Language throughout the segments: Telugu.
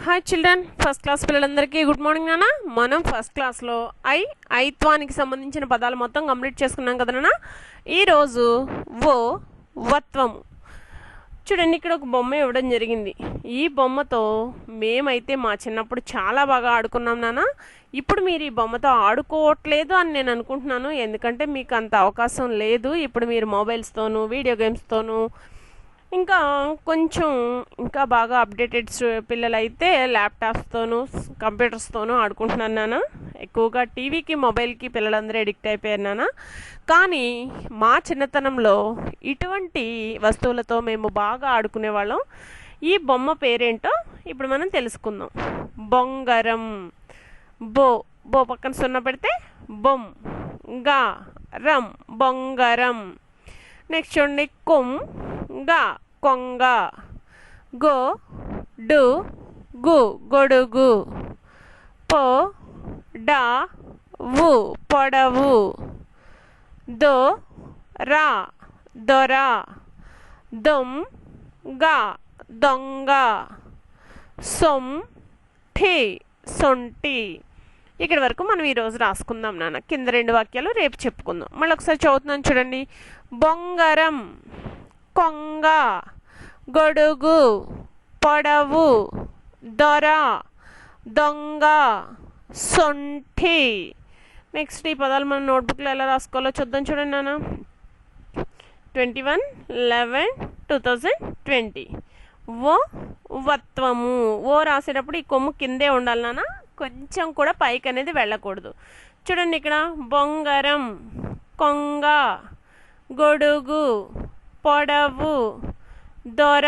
హాయ్ చిల్డ్రన్, ఫస్ట్ క్లాస్ పిల్లలందరికీ గుడ్ మార్నింగ్ నాన్న. మనం ఫస్ట్ క్లాస్లో ఐత్వానికి సంబంధించిన పదాలు మొత్తం కంప్లీట్ చేసుకున్నాం కదా నాన్న. ఈరోజు వత్వము. చూడండి, ఇక్కడ ఒక బొమ్మ ఇవ్వడం జరిగింది. ఈ బొమ్మతో మేమైతే మా చిన్నప్పుడు చాలా బాగా ఆడుకున్నాం నాన్న. ఇప్పుడు మీరు ఈ బొమ్మతో ఆడుకోవట్లేదు అని నేను అనుకుంటున్నాను, ఎందుకంటే మీకు అంత అవకాశం లేదు. ఇప్పుడు మీరు మొబైల్స్తోనూ వీడియో గేమ్స్తోనూ ఇంకా బాగా అప్డేటెడ్ పిల్లలైతే ల్యాప్టాప్స్తోనూ కంప్యూటర్స్తోనూ ఆడుకుంటున్నాను నాన్న. ఎక్కువగా టీవీకి మొబైల్కి పిల్లలందరూ ఎడిక్ట్ అయిపోయారు నాన్న. కానీ మా చిన్నతనంలో ఇటువంటి వస్తువులతో మేము బాగా ఆడుకునేవాళ్ళం. ఈ బొమ్మ పేరేంటో ఇప్పుడు మనం తెలుసుకుందాం. బొంగరం. బో పక్కన సున్నా పెడితే బొమ్, గా రం, బొంగరం. నెక్స్ట్ చూడండి, కొంగ, గు గొడుగు, పొడవు, దొర, దొంగ, సొంటి. ఇక్కడి వరకు మనం ఈరోజు రాసుకుందాం నాన్న. కింద రెండు వాక్యాలు రేపు చెప్పుకుందాం. మళ్ళీ ఒకసారి చదువుతున్నాను చూడండి. బొంగరం, కొంగ, గొడుగు, పొడవు, దొర, దొంగ, సొంటి. నెక్స్ట్ ఈ పదాలు మనం నోట్బుక్లో ఎలా రాసుకోవాలో చూద్దాం చూడండి నాన్న. 21/11/2020 వత్వము. రాసేటప్పుడు ఈ కొమ్ము కిందే ఉండాలి నాన్న, కొంచెం కూడా పైకి అనేది వెళ్ళకూడదు. చూడండి, ఇక్కడ బొంగరం, కొంగ, గొడుగు, పొడవు, దొర,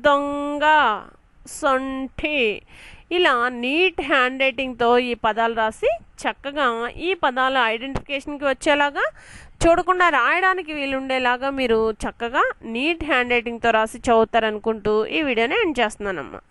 దొంగ, సొంటి. ఇలా నీట్ హ్యాండ్ రైటింగ్తో ఈ పదాలు రాసి చక్కగా ఈ పదాలు ఐడెంటిఫికేషన్కి వచ్చేలాగా, చూడకుండా రాయడానికి వీలుండేలాగా మీరు చక్కగా నీట్ హ్యాండ్ రైటింగ్తో రాసి చదువుతారనుకుంటూ ఈ వీడియోని ఎండ్ చేస్తున్నానమ్మా.